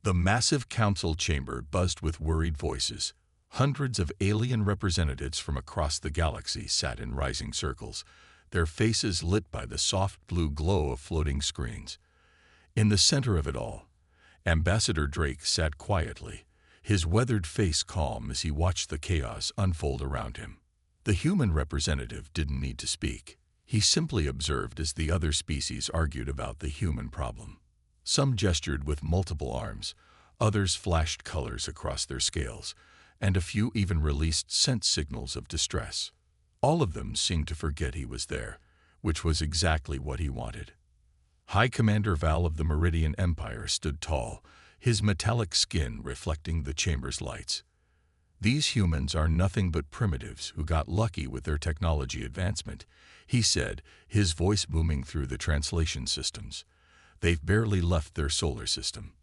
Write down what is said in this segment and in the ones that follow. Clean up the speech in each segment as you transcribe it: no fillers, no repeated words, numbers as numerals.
The massive council chamber buzzed with worried voices. Hundreds of alien representatives from across the galaxy sat in rising circles, their faces lit by the soft blue glow of floating screens. In the center of it all, Ambassador Drake sat quietly, his weathered face calm as he watched the chaos unfold around him. The human representative didn't need to speak. He simply observed as the other species argued about the human problem. Some gestured with multiple arms, others flashed colors across their scales, and a few even released sense signals of distress. All of them seemed to forget he was there, which was exactly what he wanted. High Commander Val of the Meridian Empire stood tall, his metallic skin reflecting the chamber's lights. "These humans are nothing but primitives who got lucky with their technology advancement," he said, his voice booming through the translation systems. "They've barely left their solar system.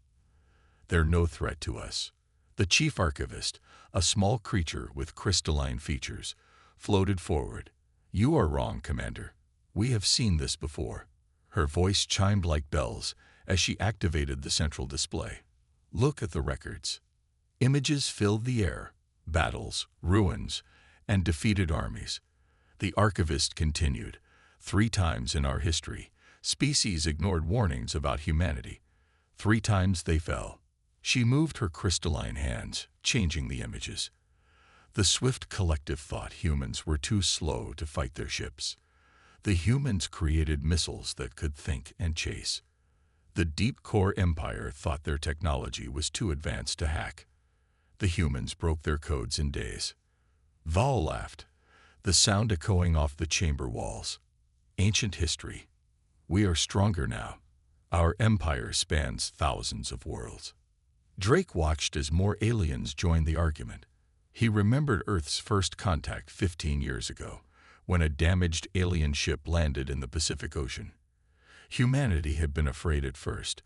They're no threat to us." The chief archivist, a small creature with crystalline features, floated forward. "You are wrong, Commander. We have seen this before." Her voice chimed like bells as she activated the central display. "Look at the records." Images filled the air: battles, ruins, and defeated armies. The archivist continued. "3 times in our history, species ignored warnings about humanity. 3 times they fell." She moved her crystalline hands, changing the images. The swift collective thought humans were too slow to fight their ships. The humans created missiles that could think and chase. The Deep Core Empire thought their technology was too advanced to hack. The humans broke their codes in days. Val laughed, the sound echoing off the chamber walls. "Ancient history. We are stronger now. Our empire spans thousands of worlds." Drake watched as more aliens joined the argument. He remembered Earth's first contact 15 years ago, when a damaged alien ship landed in the Pacific Ocean. Humanity had been afraid at first,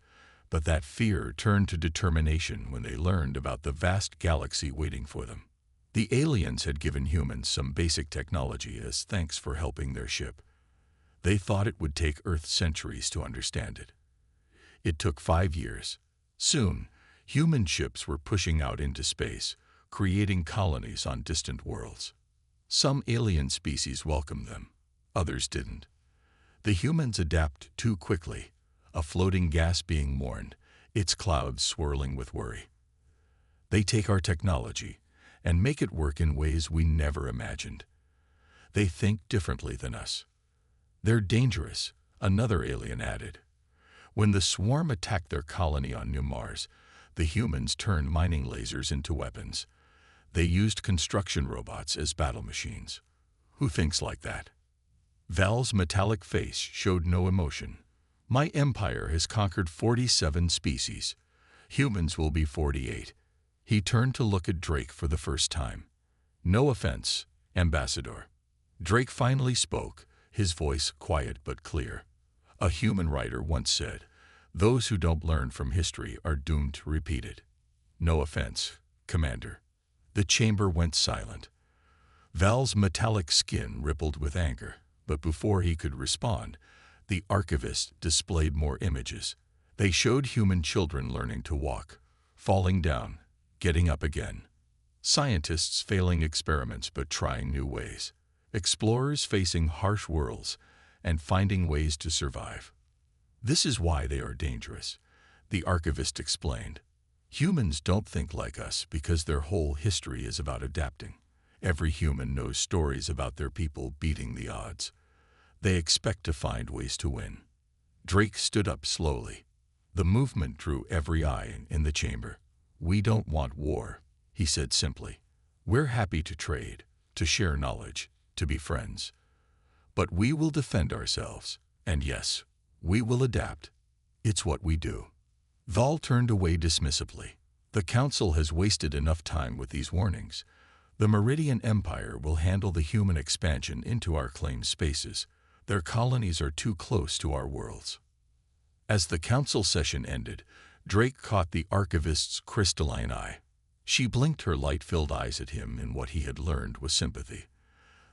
but that fear turned to determination when they learned about the vast galaxy waiting for them. The aliens had given humans some basic technology as thanks for helping their ship. They thought it would take Earth centuries to understand it. It took 5 years. Soon, human ships were pushing out into space, creating colonies on distant worlds. Some alien species welcomed them, others didn't. The humans adapt too quickly, a floating gas being mourned, its clouds swirling with worry. They take our technology and make it work in ways we never imagined. They think differently than us. "They're dangerous," another alien added. When the swarm attacked their colony on New Mars, the humans turned mining lasers into weapons. They used construction robots as battle machines. "Who thinks like that?" Val's metallic face showed no emotion. "My empire has conquered 47 species. Humans will be 48. He turned to look at Drake for the first time. "No offense, Ambassador." Drake finally spoke, his voice quiet but clear. A human writer once said, "Those who don't learn from history are doomed to repeat it." "No offense, Commander." The chamber went silent. Val's metallic skin rippled with anger, but before he could respond, the archivist displayed more images. They showed human children learning to walk, falling down, getting up again. Scientists failing experiments but trying new ways. Explorers facing harsh worlds and finding ways to survive. "This is why they are dangerous," the archivist explained. "Humans don't think like us because their whole history is about adapting. Every human knows stories about their people beating the odds. They expect to find ways to win." Drake stood up slowly. The movement drew every eye in the chamber. "We don't want war," he said simply. "We're happy to trade, to share knowledge, to be friends. But we will defend ourselves, and yes, we will adapt. It's what we do." Val turned away dismissively. "The Council has wasted enough time with these warnings. The Meridian Empire will handle the human expansion into our claimed spaces. Their colonies are too close to our worlds." As the council session ended, Drake caught the archivist's crystalline eye. She blinked her light-filled eyes at him in what he had learned was sympathy.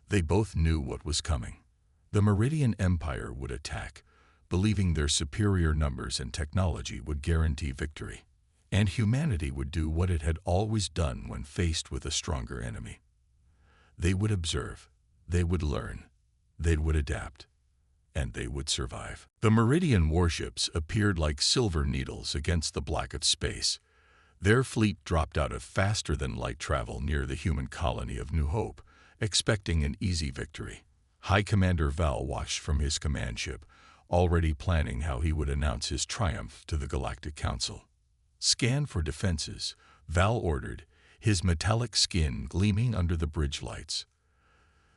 They both knew what was coming. The Meridian Empire would attack, believing their superior numbers and technology would guarantee victory. and humanity would do what it had always done when faced with a stronger enemy. They would observe, they would learn, they would adapt, and they would survive. The Meridian warships appeared like silver needles against the black of space. Their fleet dropped out of faster-than-light travel near the human colony of New Hope, expecting an easy victory. High Commander Val watched from his command ship, already planning how he would announce his triumph to the Galactic Council. "Scan for defenses," Val ordered, his metallic skin gleaming under the bridge lights.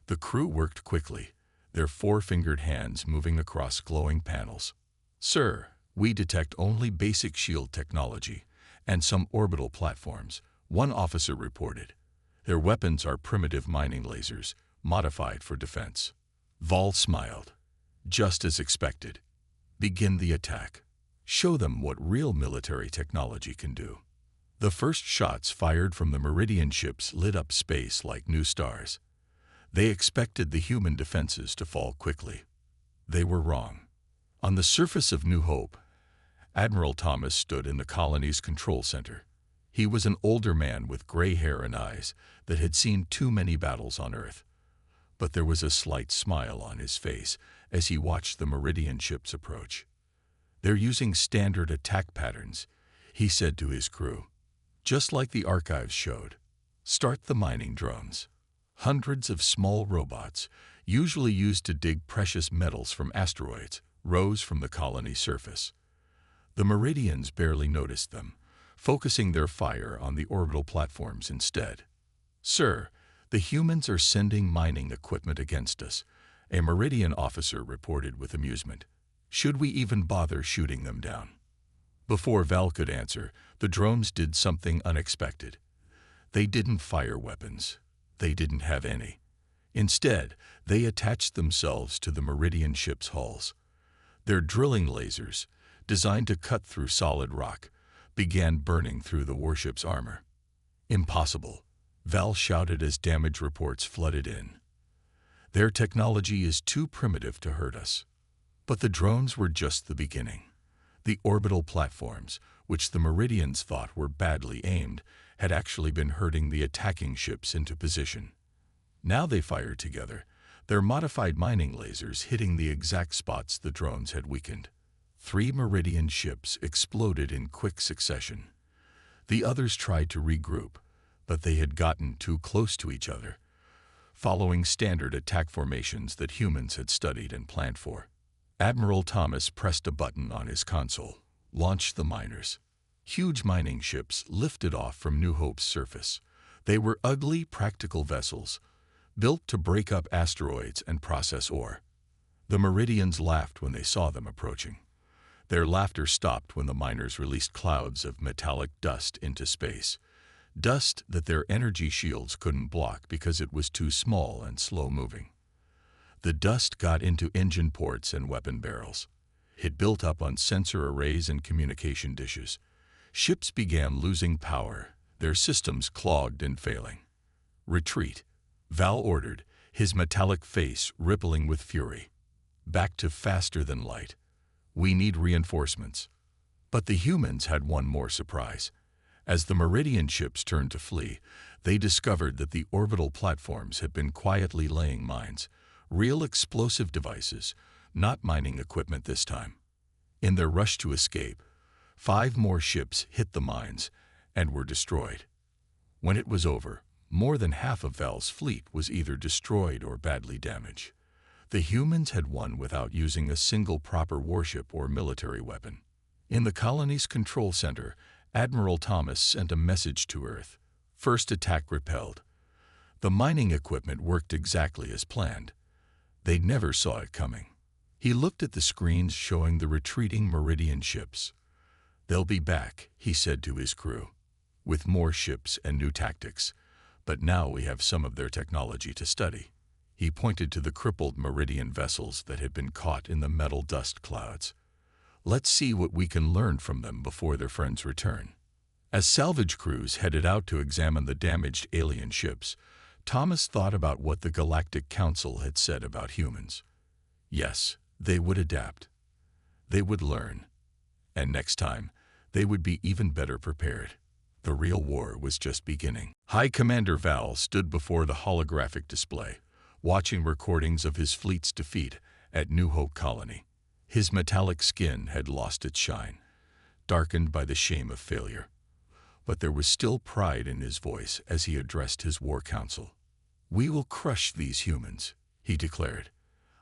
The crew worked quickly, their four-fingered hands moving across glowing panels. "Sir, we detect only basic shield technology and some orbital platforms," one officer reported. "Their weapons are primitive mining lasers, modified for defense." Val smiled. "Just as expected. Begin the attack. Show them what real military technology can do." The first shots fired from the Meridian ships lit up space like new stars. They expected the human defenses to fall quickly. They were wrong. On the surface of New Hope, Admiral Thomas stood in the colony's control center. He was an older man with gray hair and eyes that had seen too many battles on Earth. But there was a slight smile on his face as he watched the Meridian ships approach. "They're using standard attack patterns," he said to his crew. "Just like the archives showed. Start the mining drones." Hundreds of small robots, usually used to dig precious metals from asteroids, rose from the colony's surface. The Meridians barely noticed them, focusing their fire on the orbital platforms instead. "Sir, the humans are sending mining equipment against us," a Meridian officer reported with amusement. "Should we even bother shooting them down?" Before Val could answer, the drones did something unexpected. They didn't fire weapons. They didn't have any. Instead, they attached themselves to the Meridian ships' hulls. Their drilling lasers, designed to cut through solid rock, began burning through the warship's armor. "Impossible," Val shouted as damage reports flooded in. "Their technology is too primitive to hurt us." But the drones were just the beginning. The orbital platforms, which the Meridians thought were badly aimed, had actually been herding the attacking ships into position. Now they fired together, their modified mining lasers hitting the exact spots the drones had weakened. 3 Meridian ships exploded in quick succession. The others tried to regroup, but they had gotten too close to each other, following standard attack formations that humans had studied and planned for. Admiral Thomas pressed a button on his console, launched the miners. Huge mining ships lifted off from New Hope's surface. They were ugly, practical vessels, built to break up asteroids and process ore. The Meridians laughed when they saw them approaching. Their laughter stopped when the miners released clouds of metallic dust into space. Dust that their energy shields couldn't block because it was too small and slow-moving. The dust got into engine ports and weapon barrels. It built up on sensor arrays and communication dishes. Ships began losing power, their systems clogged and failing. "Retreat," Val ordered, his metallic face rippling with fury. "Back to faster than light. We need reinforcements." But the humans had one more surprise. As the Meridian ships turned to flee, they discovered that the orbital platforms had been quietly laying mines, real explosive devices, not mining equipment this time. In their rush to escape, 5 more ships hit the mines and were destroyed. When it was over, more than half of Val's fleet was either destroyed or badly damaged. The humans had won without using a single proper warship or military weapon. In the colony's control center, Admiral Thomas sent a message to Earth. First attack repelled. The mining equipment worked exactly as planned. They never saw it coming. He looked at the screens showing the retreating Meridian ships. "They'll be back," he said to his crew, "with more ships and new tactics. But now we have some of their technology to study." He pointed to the crippled Meridian vessels that had been caught in the metal dust clouds. "Let's see what we can learn from them before their friends return." As salvage crews headed out to examine the damaged alien ships, Thomas thought about what the Galactic Council had said about humans. Yes, they would adapt. They would learn. And next time, they would be even better prepared. The real war was just beginning. High Commander Val stood before the holographic display, watching recordings of his fleet's defeat at New Hope Colony. His metallic skin had lost its shine, darkened by the shame of failure. But there was still pride in his voice as he addressed his war council. "We will crush these humans," he declared.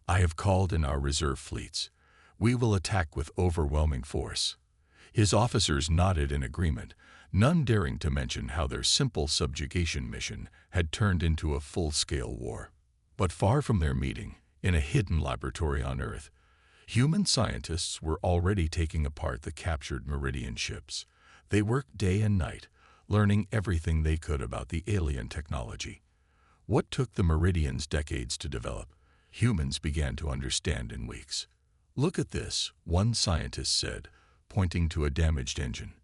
"I have called in our reserve fleets. We will attack with overwhelming force." His officers nodded in agreement, none daring to mention how their simple subjugation mission had turned into a full-scale war. But far from their meeting, in a hidden laboratory on Earth, human scientists were already taking apart the captured Meridian ships. They worked day and night, learning everything they could about the alien technology. What took the Meridians decades to develop, humans began to understand in weeks. "Look at this," one scientist said, pointing to a damaged engine.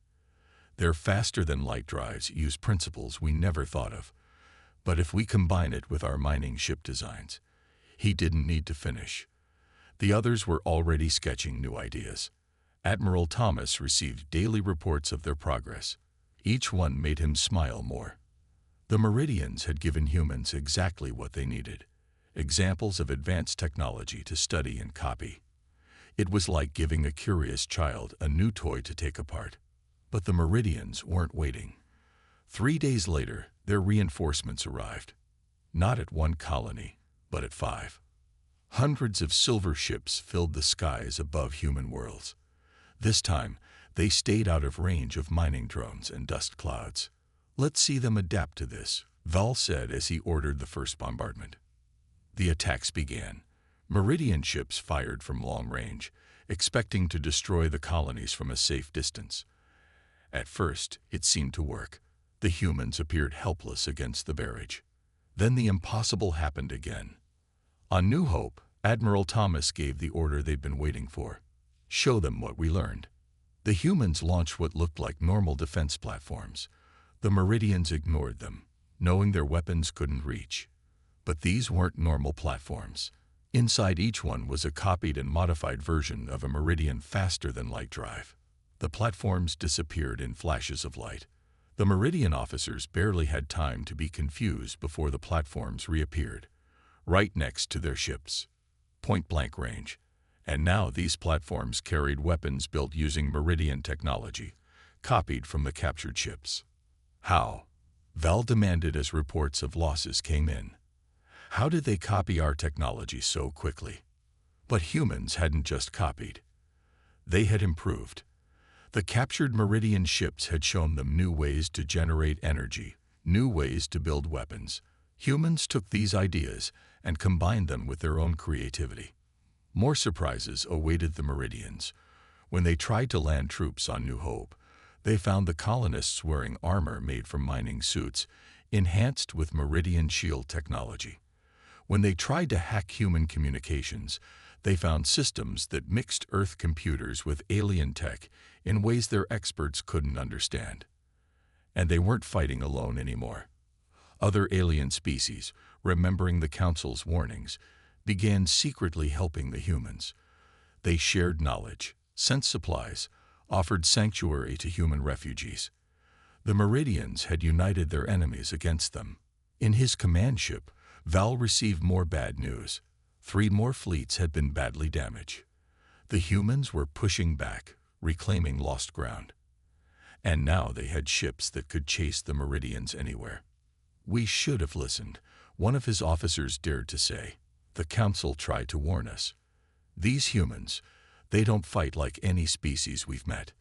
"Their faster-than-light drives use principles we never thought of. But if we combine it with our mining ship designs..." He didn't need to finish. The others were already sketching new ideas. Admiral Thomas received daily reports of their progress. Each one made him smile more. The Meridians had given humans exactly what they needed: examples of advanced technology to study and copy. It was like giving a curious child a new toy to take apart. But the Meridians weren't waiting. 3 days later, their reinforcements arrived. Not at one colony, but at 5. Hundreds of silver ships filled the skies above human worlds. This time, they stayed out of range of mining drones and dust clouds. "Let's see them adapt to this," Val said as he ordered the first bombardment. The attacks began. Meridian ships fired from long range, expecting to destroy the colonies from a safe distance. At first, it seemed to work. The humans appeared helpless against the barrage. Then the impossible happened again. On New Hope, Admiral Thomas gave the order they'd been waiting for: "Show them what we learned." The humans launched what looked like normal defense platforms. The Meridians ignored them, knowing their weapons couldn't reach. But these weren't normal platforms. Inside each one was a copied and modified version of a Meridian faster-than-light drive. The platforms disappeared in flashes of light. The Meridian officers barely had time to be confused before the platforms reappeared, right next to their ships. Point-blank range. And now these platforms carried weapons built using Meridian technology, copied from the captured ships. "How?" Val demanded as reports of losses came in. "How did they copy our technology so quickly?" But humans hadn't just copied. They had improved. The captured Meridian ships had shown them new ways to generate energy, new ways to build weapons. Humans took these ideas and combined them with their own creativity. More surprises awaited the Meridians. When they tried to land troops on New Hope, they found the colonists wearing armor made from mining suits, enhanced with Meridian shield technology. When they tried to hack human communications, they found systems that mixed Earth computers with alien tech in ways their experts couldn't understand. And they weren't fighting alone anymore. Other alien species, remembering the Council's warnings, began secretly helping the humans. They shared knowledge, sent supplies, offered sanctuary to human refugees. The Meridians had united their enemies against them. In his command ship, Val received more bad news. 3 more fleets had been badly damaged. The humans were pushing back, reclaiming lost ground. And now they had ships that could chase the Meridians anywhere. "We should have listened," one of his officers dared to say. "The Council tried to warn us. These humans, they don't fight like any species we've met."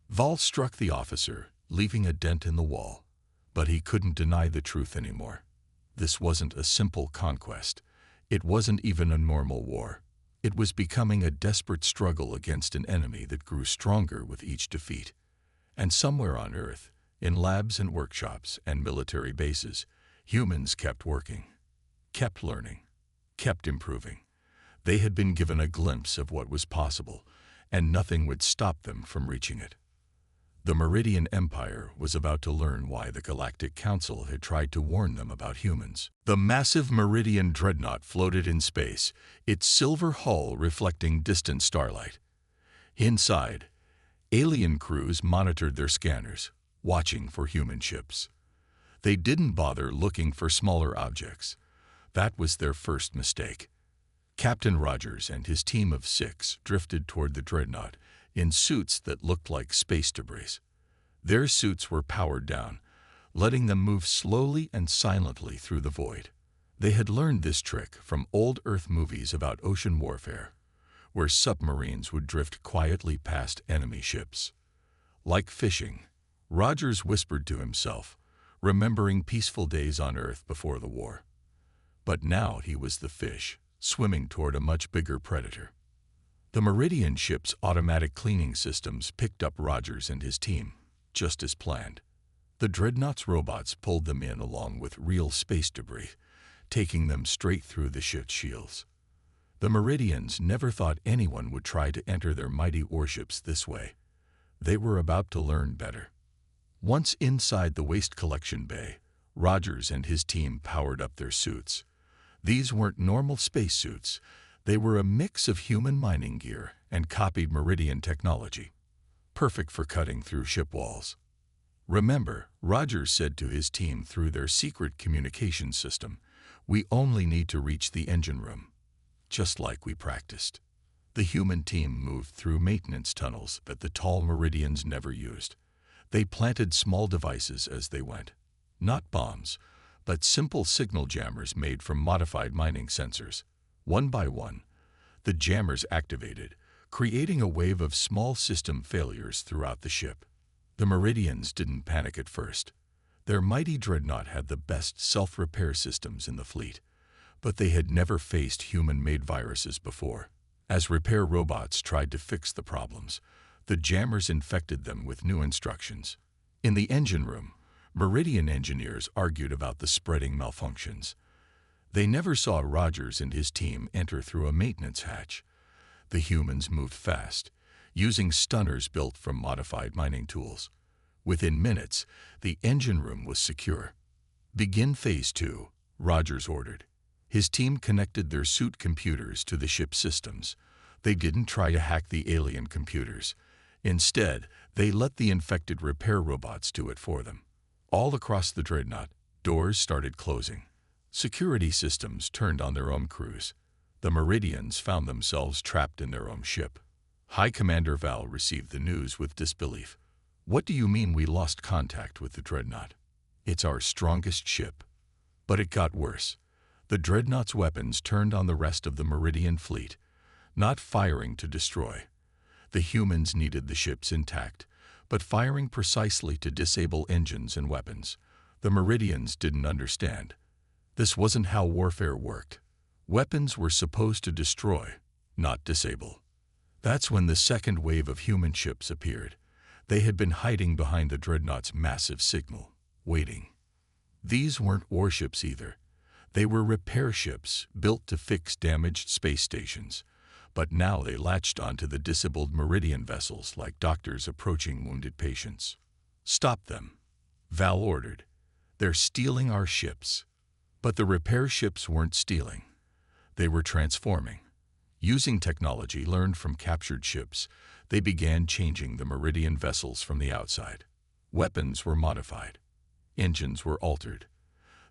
Val struck the officer, leaving a dent in the wall. But he couldn't deny the truth anymore. This wasn't a simple conquest. It wasn't even a normal war. It was becoming a desperate struggle against an enemy that grew stronger with each defeat. And somewhere on Earth, in labs and workshops and military bases, humans kept working, kept learning, kept improving. They had been given a glimpse of what was possible, and nothing would stop them from reaching it. The Meridian Empire was about to learn why the Galactic Council had tried to warn them about humans. The massive Meridian dreadnought floated in space, its silver hull reflecting distant starlight. Inside, Alien crews monitored their scanners, watching for human ships. They didn't bother looking for smaller objects. That was their first mistake. Captain Rogers and his team of 6 drifted toward the dreadnought in suits that looked like space debris. Their suits were powered down, letting them move slowly and silently through the void. They had learned this trick from old Earth movies about ocean warfare, where submarines would drift quietly past enemy ships. Like fishing, Rogers whispered to himself, remembering peaceful days on Earth before the war. But now he was the fish, swimming toward a much bigger predator. The Meridian ship's automatic cleaning systems picked up Rogers and his team, just as planned. The dreadnought's robots pulled them in along with real space debris, taking them straight through the ship's shields. The Meridians never thought anyone would try to enter their mighty warships this way. They were about to learn better. Once inside the waste collection bay, Rogers and his team powered up their suits. These weren't normal spacesuits. They were a mix of human mining gear and copied Meridian technology, perfect for cutting through ship walls. Remember, Rogers said to his team through their secret communication system, "We only need to reach the engine room," just like we practiced. The human team moved through maintenance tunnels that the tall Meridians never used. They planted small devices as they went. Not bombs, but simple signal jammers made from modified mining sensors. One by one, the jammers activated, creating a wave of small system failures throughout the ship. The Meridians didn't panic at first. Their mighty dreadnought had the best self-repair systems in the fleet, but they had never faced human-made viruses before. As repair robots tried to fix the problems, the jammers infected them with new instructions. In the engine room, Meridian engineers argued about the spreading malfunctions. They never saw Rogers and his team enter through a maintenance hatch. The humans moved fast, using stunners built from modified mining tools. Within minutes, the engine room was secure. "Begin Phase 2, Rogers ordered. His team connected their suit computers to the ship's systems. They didn't try to hack the alien computers. Instead, they let the infected repair robots do it for them. All across the dreadnought, doors started closing. Security systems turned on their own crews. The Meridians found themselves trapped in their own ship. High Commander Val received the news with disbelief. "What do you mean we lost contact with the dreadnought? It's our strongest ship." But it got worse. The dreadnought's weapons turned on the rest of the Meridian fleet, not firing to destroy. The humans needed the ships intact, but firing precisely to disable engines and weapons. The Meridians didn't understand. This wasn't how warfare worked. Weapons were supposed to destroy, not disable. That's when the second wave of human ships appeared. They had been hiding behind the dreadnought's massive signal, waiting. These weren't warships either. They were repair ships built to fix damaged space stations. But now they latched onto the disabled Meridian vessels like doctors approaching wounded patients. "Stop them," Val ordered. "They're stealing our ships." But the repair ships weren't stealing. They were transforming. Using technology learned from captured ships, they began changing the Meridian vessels from the outside. Weapons were modified. Engines were altered.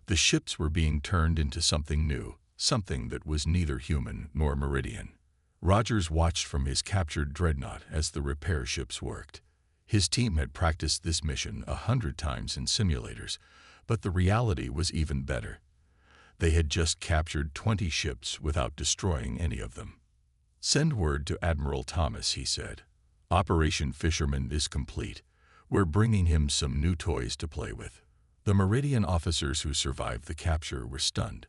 The ships were being turned into something new, something that was neither human nor Meridian. Rogers watched from his captured dreadnought as the repair ships worked. His team had practiced this mission 100 times in simulators, but the reality was even better. They had just captured 20 ships without destroying any of them. "Send word to Admiral Thomas," he said. "Operation Fisherman is complete. We're bringing him some new toys to play with." The Meridian officers who survived the capture were stunned.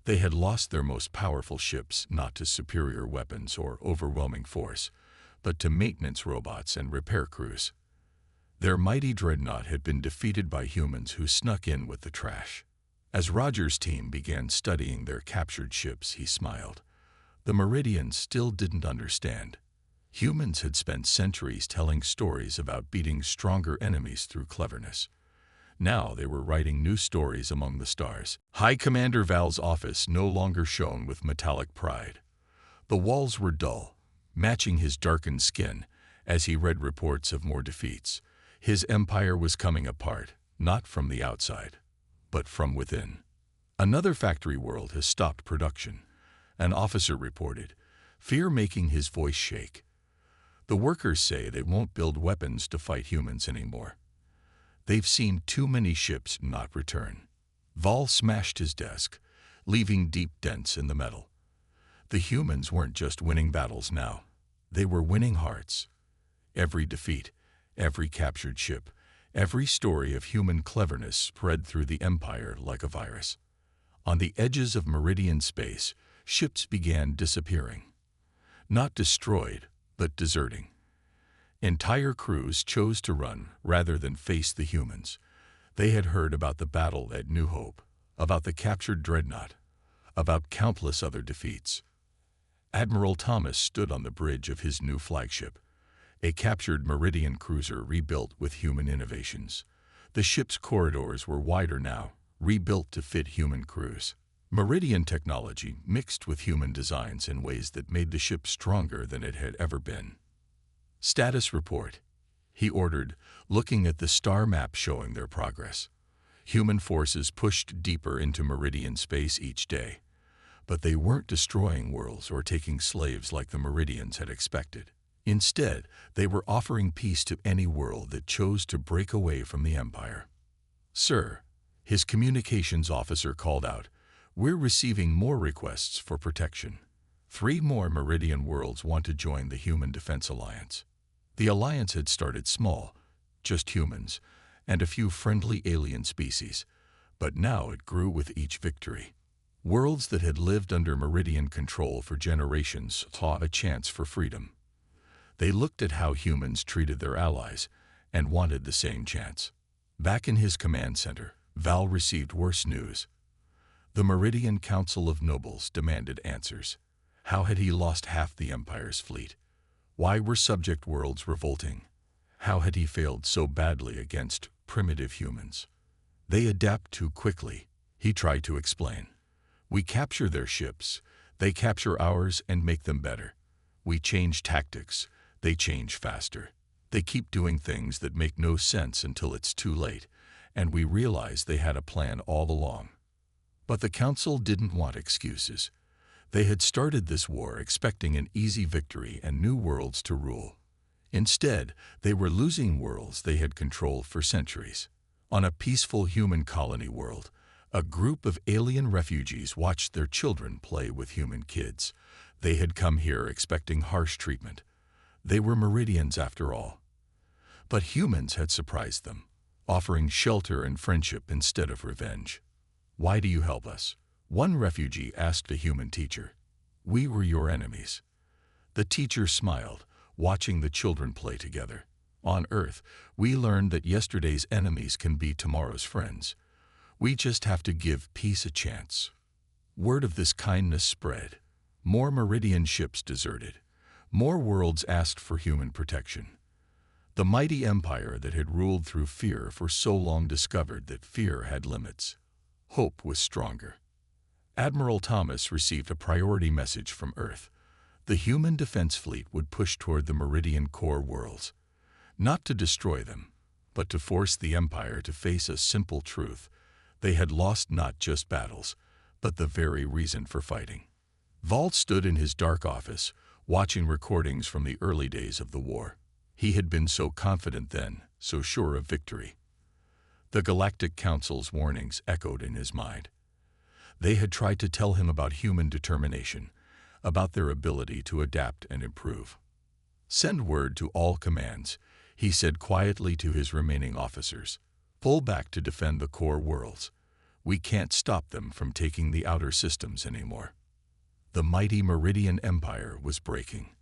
They had lost their most powerful ships not to superior weapons or overwhelming force, but to maintenance robots and repair crews. Their mighty dreadnought had been defeated by humans who snuck in with the trash. As Rogers' team began studying their captured ships, he smiled. The Meridians still didn't understand. Humans had spent centuries telling stories about beating stronger enemies through cleverness. Now they were writing new stories among the stars. High Commander Val's office no longer shone with metallic pride. The walls were dull, matching his darkened skin, as he read reports of more defeats. His empire was coming apart, not from the outside, but from within. Another factory world has stopped production, an officer reported, fear making his voice shake. The workers say they won't build weapons to fight humans anymore. They've seen too many ships not return. Val smashed his desk, leaving deep dents in the metal. The humans weren't just winning battles now. They were winning hearts. Every defeat, every captured ship, every story of human cleverness spread through the Empire like a virus. On the edges of Meridian space, ships began disappearing. Not destroyed, but deserting. Entire crews chose to run rather than face the humans. They had heard about the battle at New Hope, about the captured dreadnought, about countless other defeats. Admiral Thomas stood on the bridge of his new flagship, a captured Meridian cruiser rebuilt with human innovations. The ship's corridors were wider now, rebuilt to fit human crews. Meridian technology mixed with human designs in ways that made the ship stronger than it had ever been. Status report, he ordered, looking at the star map showing their progress. Human forces pushed deeper into Meridian space each day, but they weren't destroying worlds or taking slaves like the Meridians had expected. Instead, they were offering peace to any world that chose to break away from the Empire. "Sir," his communications officer called out, "we're receiving more requests for protection. 3 more Meridian worlds want to join the Human Defense Alliance." The alliance had started small, just humans, and a few friendly alien species, but now it grew with each victory. Worlds that had lived under Meridian control for generations saw a chance for freedom. They looked at how humans treated their allies and wanted the same chance. Back in his command center, Val received worse news. The Meridian Council of Nobles demanded answers. How had he lost half the Empire's fleet? Why were subject worlds revolting? How had he failed so badly against primitive humans? They adapt too quickly, he tried to explain. We capture their ships, they capture ours and make them better. We change tactics, they change faster. They keep doing things that make no sense until it's too late, and we realize they had a plan all along. But the Council didn't want excuses. They had started this war expecting an easy victory and new worlds to rule. Instead, they were losing worlds they had controlled for centuries. On a peaceful human colony world, a group of alien refugees watched their children play with human kids. They had come here expecting harsh treatment. They were Meridians after all. But humans had surprised them, offering shelter and friendship instead of revenge. "Why do you help us?" one refugee asked a human teacher. "We were your enemies." The teacher smiled, watching the children play together. "On Earth, we learned that yesterday's enemies can be tomorrow's friends. We just have to give peace a chance." Word of this kindness spread. More Meridian ships deserted. More worlds asked for human protection. The mighty empire that had ruled through fear for so long discovered that fear had limits. Hope was stronger. Admiral Thomas received a priority message from Earth. The human defense fleet would push toward the Meridian core worlds, not to destroy them, but to force the Empire to face a simple truth. They had lost not just battles, but the very reason for fighting. Vault stood in his dark office, watching recordings from the early days of the war. He had been so confident then, so sure of victory. The Galactic Council's warnings echoed in his mind. They had tried to tell him about human determination, about their ability to adapt and improve. "Send word to all commands," he said quietly to his remaining officers. "Pull back to defend the core worlds. We can't stop them from taking the outer systems anymore." The mighty Meridian Empire was breaking.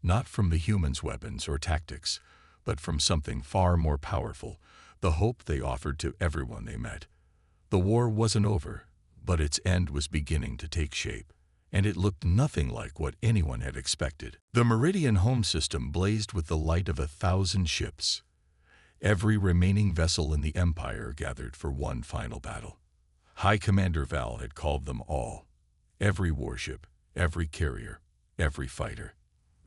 Not from the humans' weapons or tactics, but from something far more powerful, the hope they offered to everyone they met. The war wasn't over, but its end was beginning to take shape, and it looked nothing like what anyone had expected. The Meridian home system blazed with the light of 1,000 ships. Every remaining vessel in the Empire gathered for one final battle. High Commander Val had called them all. Every warship, every carrier, every fighter.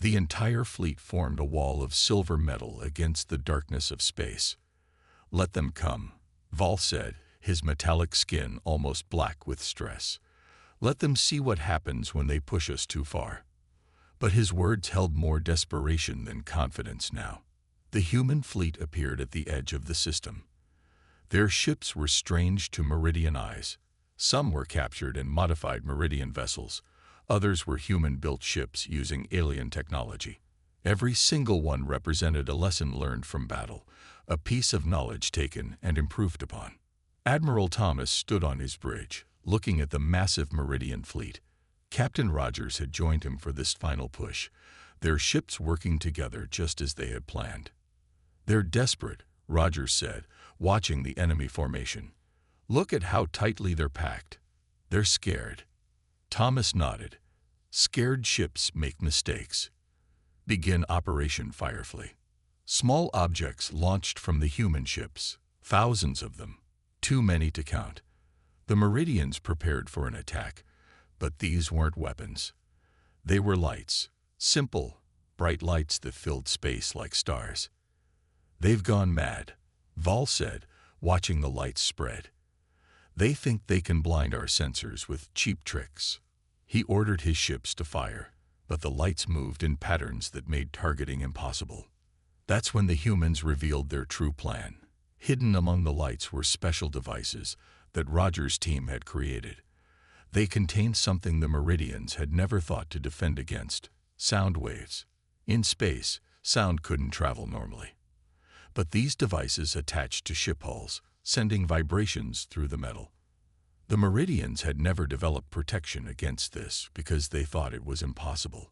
The entire fleet formed a wall of silver metal against the darkness of space. "Let them come," Val said, his metallic skin almost black with stress. "Let them see what happens when they push us too far." But his words held more desperation than confidence now. The human fleet appeared at the edge of the system. Their ships were strange to Meridian eyes. Some were captured and modified Meridian vessels. Others were human-built ships using alien technology. Every single one represented a lesson learned from battle, a piece of knowledge taken and improved upon. Admiral Thomas stood on his bridge, looking at the massive Meridian fleet. Captain Rogers had joined him for this final push, their ships working together just as they had planned. "They're desperate," Rogers said, watching the enemy formation. "Look at how tightly they're packed. They're scared." Thomas nodded. "Scared ships make mistakes." Begin Operation Firefly. Small objects launched from the human ships, thousands of them, too many to count. The Meridians prepared for an attack, but these weren't weapons. They were lights, simple, bright lights that filled space like stars. "They've gone mad," Val said, watching the lights spread. "They think they can blind our sensors with cheap tricks." He ordered his ships to fire, but the lights moved in patterns that made targeting impossible. That's when the humans revealed their true plan. Hidden among the lights were special devices that Rogers' team had created. They contained something the Meridians had never thought to defend against: sound waves. In space, sound couldn't travel normally. But these devices attached to ship hulls, sending vibrations through the metal. The Meridians had never developed protection against this because they thought it was impossible.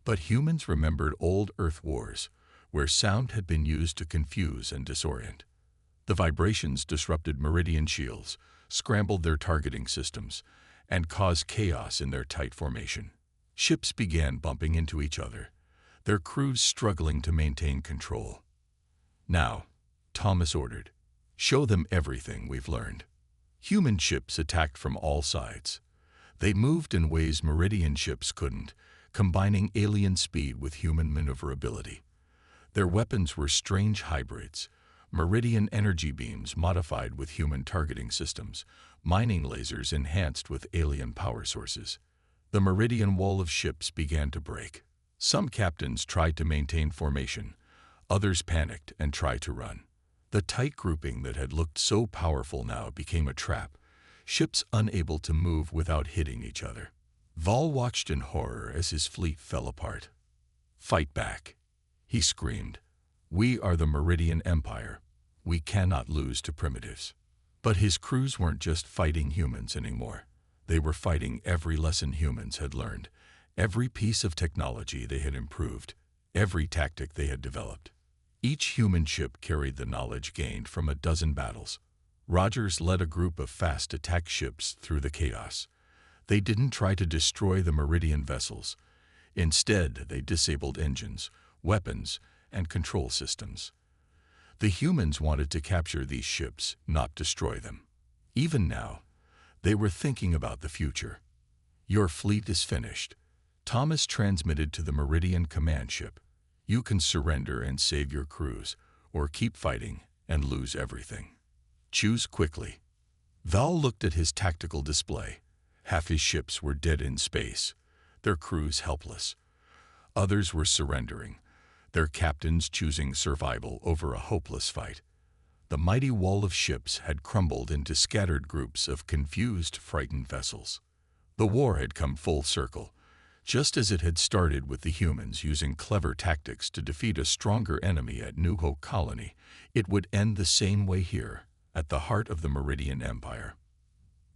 But humans remembered old Earth wars, where sound had been used to confuse and disorient. The vibrations disrupted Meridian shields, scrambled their targeting systems, and caused chaos in their tight formation. Ships began bumping into each other, their crews struggling to maintain control. "Now," Thomas ordered, "show them everything we've learned." Human ships attacked from all sides. They moved in ways Meridian ships couldn't, combining alien speed with human maneuverability. Their weapons were strange hybrids: Meridian energy beams modified with human targeting systems, mining lasers enhanced with alien power sources. The Meridian wall of ships began to break. Some captains tried to maintain formation. Others panicked and tried to run. The tight grouping that had looked so powerful now became a trap, ships unable to move without hitting each other. Val watched in horror as his fleet fell apart. "Fight back," he screamed. "We are the Meridian Empire. We cannot lose to primitives." But his crews weren't just fighting humans anymore. They were fighting every lesson humans had learned, every piece of technology they had improved, every tactic they had developed. Each human ship carried the knowledge gained from a dozen battles. Rogers led a group of fast attack ships through the chaos. They didn't try to destroy the Meridian vessels. Instead, they disabled engines, weapons, and control systems. The humans wanted to capture these ships, not destroy them. Even now, they were thinking about the future. "Your fleet is finished," Thomas transmitted to the Meridian command ship. "You can surrender and save your crews, or keep fighting and lose everything. Choose quickly." Val looked at his tactical display. Half his ships were dead in space, their crews helpless. Others were surrendering, their captains choosing survival over a hopeless fight. The mighty wall of ships had crumbled into scattered groups of confused, frightened vessels. The war had come full circle. Just as it had started with the humans using clever tactics to defeat a stronger enemy at New Hope Colony, it would end the same way here, at the heart of the Meridian Empire.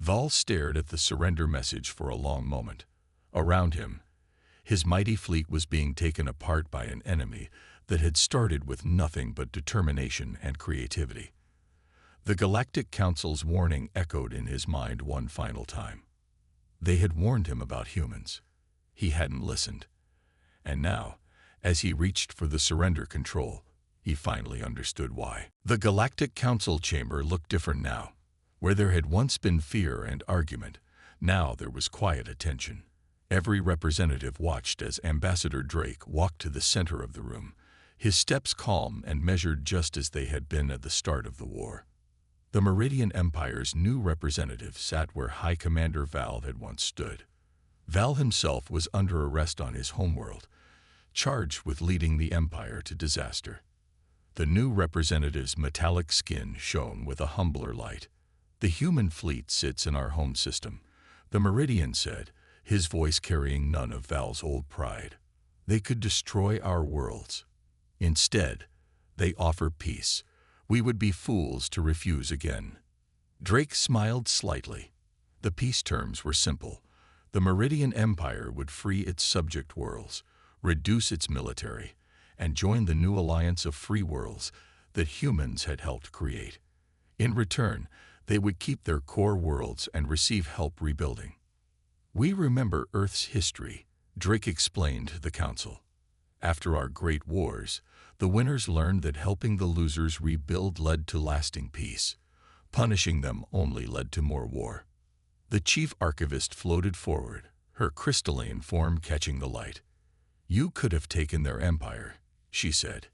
Val stared at the surrender message for a long moment. Around him, his mighty fleet was being taken apart by an enemy that had started with nothing but determination and creativity. The Galactic Council's warning echoed in his mind one final time. They had warned him about humans. He hadn't listened. And now, as he reached for the surrender control, he finally understood why. The Galactic Council chamber looked different now. Where there had once been fear and argument, now there was quiet attention. Every representative watched as Ambassador Drake walked to the center of the room, his steps calm and measured just as they had been at the start of the war. The Meridian Empire's new representative sat where High Commander Val had once stood. Val himself was under arrest on his homeworld, charged with leading the Empire to disaster. The new representative's metallic skin shone with a humbler light. "The human fleet sits in our home system," the Meridian said, his voice carrying none of Val's old pride. "They could destroy our worlds. Instead, they offer peace. We would be fools to refuse again." Drake smiled slightly. The peace terms were simple. The Meridian Empire would free its subject worlds, reduce its military, and join the new alliance of free worlds that humans had helped create. In return, they would keep their core worlds and receive help rebuilding. "We remember Earth's history," Drake explained to the Council. "After our great wars, the winners learned that helping the losers rebuild led to lasting peace. Punishing them only led to more war." The chief archivist floated forward, her crystalline form catching the light. "You could have taken their empire," she said.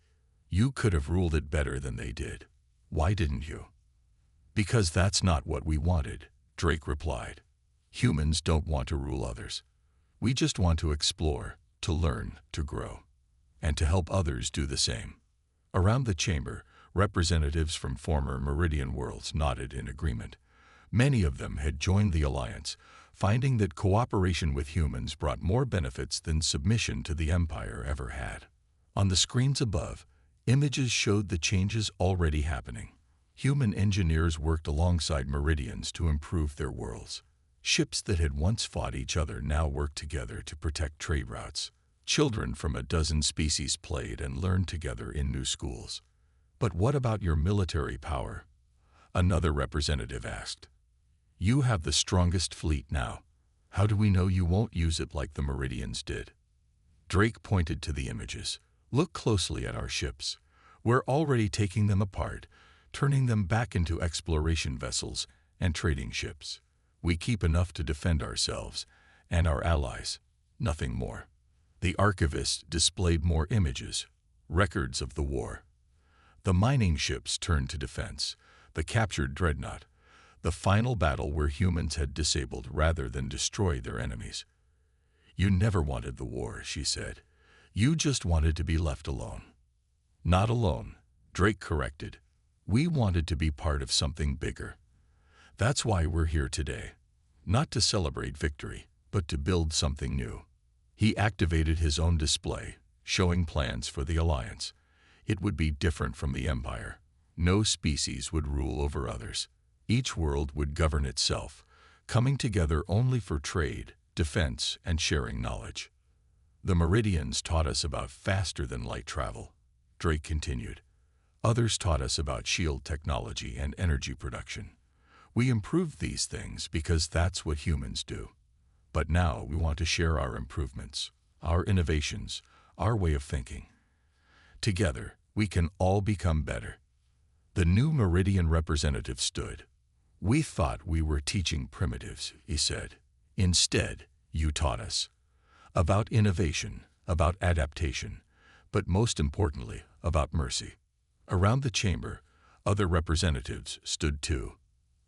"You could have ruled it better than they did. Why didn't you?" "Because that's not what we wanted," Drake replied. "Humans don't want to rule others. We just want to explore, to learn, to grow, and to help others do the same." Around the chamber, representatives from former Meridian worlds nodded in agreement. Many of them had joined the alliance, finding that cooperation with humans brought more benefits than submission to the Empire ever had. On the screens above, images showed the changes already happening. Human engineers worked alongside Meridians to improve their worlds. Ships that had once fought each other now worked together to protect trade routes. Children from a dozen species played and learned together in new schools. "But what about your military power?" another representative asked. "You have the strongest fleet now. How do we know you won't use it like the Meridians did?" Drake pointed to the images. "Look closely at our ships. We're already taking them apart, turning them back into exploration vessels and trading ships. We keep enough to defend ourselves and our allies, nothing more." The archivist displayed more images, records of the war. The mining ships turned to defense, the captured dreadnought, the final battle where humans had disabled rather than destroyed their enemies. "You never wanted the war," she said. "You just wanted to be left alone." "Not alone," Drake corrected. "We wanted to be part of something bigger. That's why we're here today. Not to celebrate victory, but to build something new." He activated his own display, showing plans for the alliance. It would be different from the Empire. No species would rule over others. Each world would govern itself, coming together only for trade, defense, and sharing knowledge. "The Meridians taught us about faster-than-light travel," Drake continued. "Others taught us about shield technology and energy production. We improved these things because that's what humans do. But now we want to share our improvements, our innovations, our way of thinking. Together, we can all become better." The new Meridian representative stood. "We thought we were teaching primitives," he said. "Instead, you taught us. About innovation, about adaptation, but most importantly, about mercy." Around the chamber, other representatives stood too.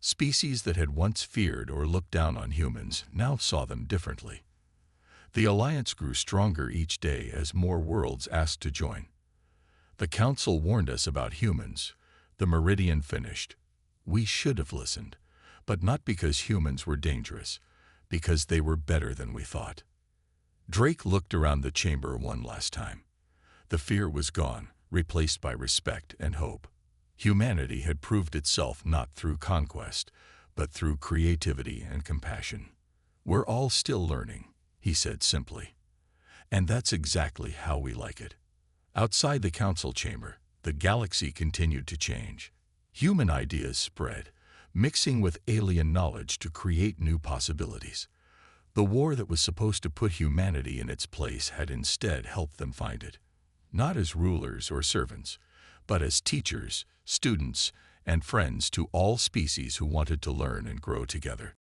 Species that had once feared or looked down on humans now saw them differently. The alliance grew stronger each day as more worlds asked to join. "The Council warned us about humans," the Meridian finished. "We should have listened, but not because humans were dangerous, because they were better than we thought." Drake looked around the chamber one last time. The fear was gone, replaced by respect and hope. Humanity had proved itself not through conquest, but through creativity and compassion. "We're all still learning," he said simply. "And that's exactly how we like it." Outside the council chamber, the galaxy continued to change. Human ideas spread, mixing with alien knowledge to create new possibilities. The war that was supposed to put humanity in its place had instead helped them find it. Not as rulers or servants, but as teachers, students, and friends to all species who wanted to learn and grow together.